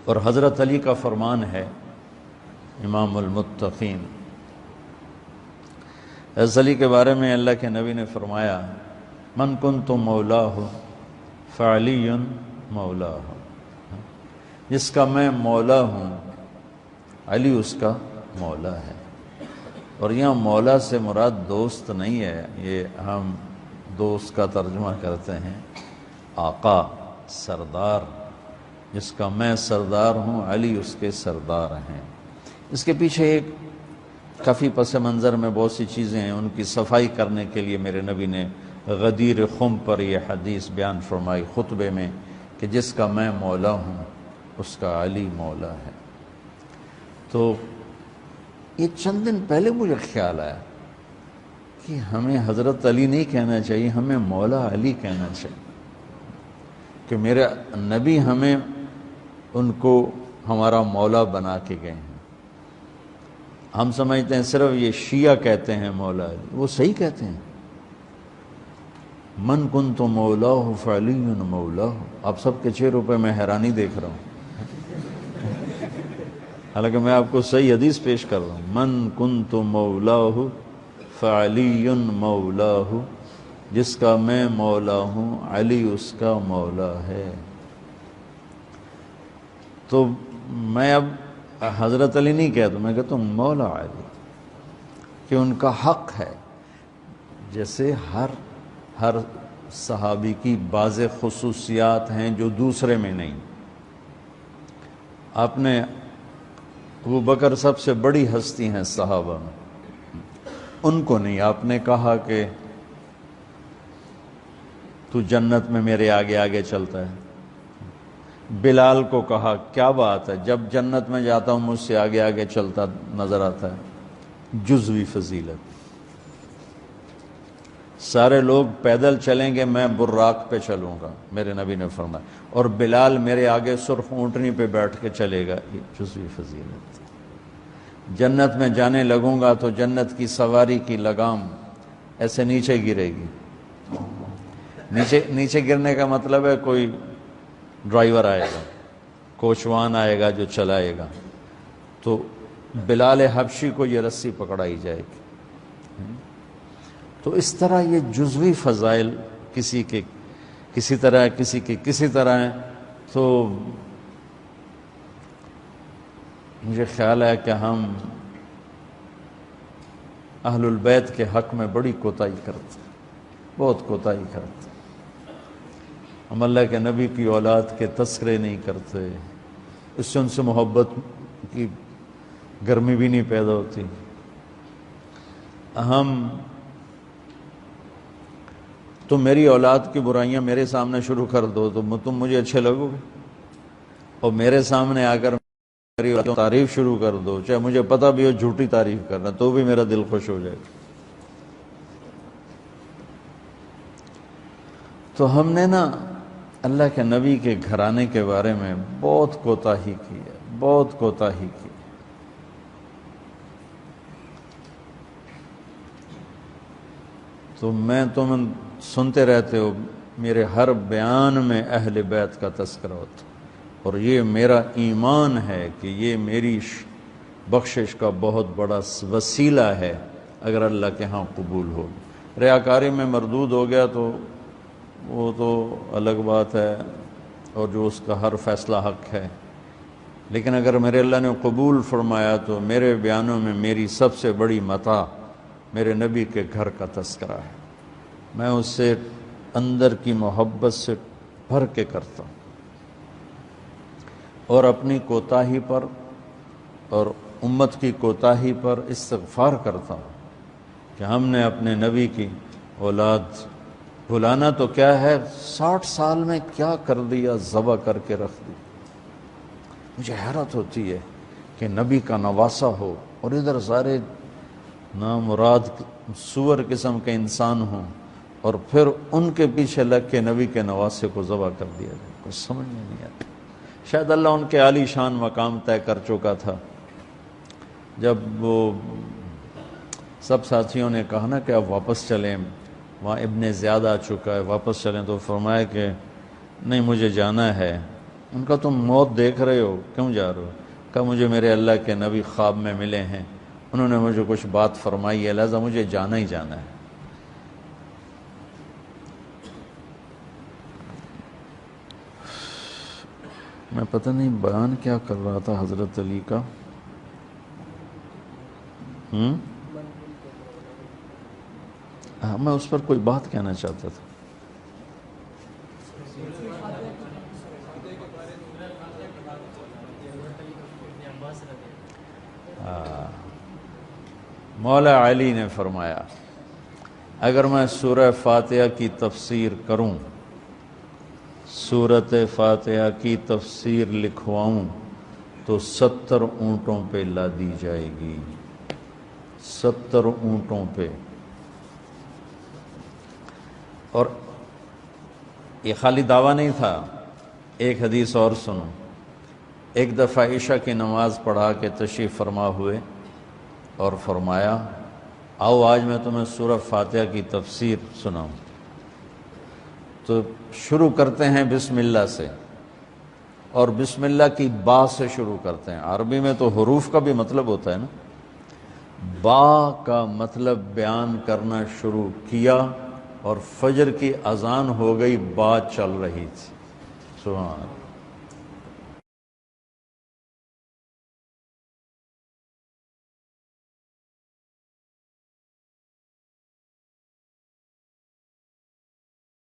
اور حضرت علی کا فرمان ہے، امام المتقین، حضرت علی کے بارے میں اللہ کے نبی نے فرمایا، من کنت مولاہ فعلی مولاہ، جس کا میں مولا ہوں علی اس کا مولا ہے۔ اور یہاں مولا سے مراد دوست نہیں ہے، یہ ہم دوست کا ترجمہ کرتے ہیں آقا، سردار، جس کا میں سردار ہوں علی اس کے سردار ہیں۔ اس کے پیچھے ایک کافی پس منظر میں بہت سی چیزیں ہیں، ان کی صفائی کرنے کے لیے میرے نبی نے غدیر خم پر یہ حدیث بیان فرمائی خطبے میں کہ جس کا میں مولا ہوں اس کا علی مولا ہے۔ تو یہ چند دن پہلے مجھے خیال آیا کہ ہمیں حضرت علی نہیں کہنا چاہیے، ہمیں مولا علی کہنا چاہیے، کہ میرے نبی ہمیں ان کو ہمارا مولا بنا کے گئے ہیں۔ ہم سمجھتے ہیں صرف یہ شیعہ کہتے ہیں مولا علی، وہ صحیح کہتے ہیں، من کنت مولاہ فعلی مولاہ۔ آپ سب کے چہروں پہ میں حیرانی دیکھ رہا ہوں، حالانکہ میں آپ کو صحیح حدیث پیش کر رہا ہوں، من کنت مولاہ فعلی مولاہ، جس کا میں مولا ہوں علی اس کا مولا ہے۔ تو میں اب حضرت علی نہیں کہتا، میں کہتا ہوں مولا علی، کہ ان کا حق ہے۔ جیسے ہر صحابی کی بعض خصوصیات ہیں جو دوسرے میں نہیں۔ آپ نے ابو بکر سب سے بڑی ہستی ہیں صحابہ میں، ان کو نہیں، آپ نے کہا کہ تو جنت میں میرے آگے آگے چلتا ہے۔ بلال کو کہا کیا بات ہے، جب جنت میں جاتا ہوں مجھ سے آگے آگے چلتا نظر آتا ہے، جزوی فضیلت۔ سارے لوگ پیدل چلیں گے، میں براق پہ چلوں گا، میرے نبی نے فرمایا، اور بلال میرے آگے سرخ اونٹنی پہ بیٹھ کے چلے گا، یہ جزوی فضیلت۔ جنت میں جانے لگوں گا تو جنت کی سواری کی لگام ایسے نیچے گرے گی۔ نیچے گرنے کا مطلب ہے کوئی ڈرائیور آئے گا، کوچوان آئے گا جو چلائے گا، تو بلال حبشی کو یہ رسی پکڑائی جائے گی۔ تو اس طرح یہ جزوی فضائل کسی کے کسی طرح، کسی کے کسی طرح ہیں۔ تو مجھے خیال ہے کہ ہم اہل البیت کے حق میں بڑی کوتاہی کرتے ہیں، بہت کوتاہی کرتے ہیں۔ ہم اللہ کے نبی کی اولاد کے تذکرے نہیں کرتے، اس سے ان سے محبت کی گرمی بھی نہیں پیدا ہوتی۔ تم میری اولاد کی برائیاں میرے سامنے شروع کر دو تو تم مجھے اچھے لگو گے، اور میرے سامنے آ کر میری اولاد کی تعریف شروع کر دو، چاہے مجھے پتہ بھی ہو جھوٹی تعریف کرنا، تو بھی میرا دل خوش ہو جائے گا۔ تو ہم نے نا اللہ کے نبی کے گھرانے کے بارے میں بہت کوتاہی کی ہے، بہت کوتاہی کی۔ تو تم سنتے رہتے ہو، میرے ہر بیان میں اہل بیت کا تذکرہ ہوتا، اور یہ میرا ایمان ہے کہ یہ میری بخشش کا بہت بڑا وسیلہ ہے اگر اللہ کے ہاں قبول ہو۔ ریاکاری میں مردود ہو گیا تو وہ تو الگ بات ہے، اور جو اس کا ہر فیصلہ حق ہے، لیکن اگر میرے اللہ نے قبول فرمایا تو میرے بیانوں میں میری سب سے بڑی متاع میرے نبی کے گھر کا تذکرہ ہے۔ میں اس سے اندر کی محبت سے بھر کے کرتا ہوں، اور اپنی کوتاہی پر اور امت کی کوتاہی پر استغفار کرتا ہوں کہ ہم نے اپنے نبی کی اولاد بھلانا تو کیا ہے، 60 سال میں کیا کر دیا، ذبح کر کے رکھ دی۔ مجھے حیرت ہوتی ہے کہ نبی کا نواسہ ہو اور ادھر سارے نامراد سور قسم کے انسان ہوں، اور پھر ان کے پیچھے لگ کے نبی کے نواسے کو ذبح کر دیا جائے، کچھ سمجھ میں نہیں آتا۔ شاید اللہ ان کے عالی شان مقام طے کر چکا تھا۔ جب وہ سب ساتھیوں نے کہا نا کہ آپ واپس چلیں، وہاں ابن زیاد آ چکا ہے، واپس چلیں، تو فرمایا کہ نہیں، مجھے جانا ہے، ان کا تم موت دیکھ رہے ہو، کیوں جا رہے ہو؟ کہا مجھے میرے اللہ کے نبی خواب میں ملے ہیں، انہوں نے مجھے کچھ بات فرمائی ہے، لہذا مجھے جانا ہی جانا ہے۔ میں پتہ نہیں بیان کیا کر رہا تھا حضرت علی کا، میں اس پر کوئی بات کہنا چاہتا تھا۔ مولا علی نے فرمایا اگر میں سورہ فاتحہ کی تفسیر کروں، سورۃ فاتحہ کی تفسیر لکھواؤں تو 70 اونٹوں پہ لادی جائے گی، 70 اونٹوں پہ۔ اور یہ خالی دعویٰ نہیں تھا، ایک حدیث اور سنو۔ ایک دفعہ عشاء کی نماز پڑھا کے تشریف فرما ہوئے اور فرمایا آؤ آج میں تمہیں سورہ فاتحہ کی تفسیر سناؤں۔ تو شروع کرتے ہیں بسم اللہ سے، اور بسم اللہ کی با سے شروع کرتے ہیں۔ عربی میں تو حروف کا بھی مطلب ہوتا ہے نا، با کا مطلب بیان کرنا شروع کیا اور فجر کی اذان ہو گئی، با چل رہی تھی۔ سبحان اللہ۔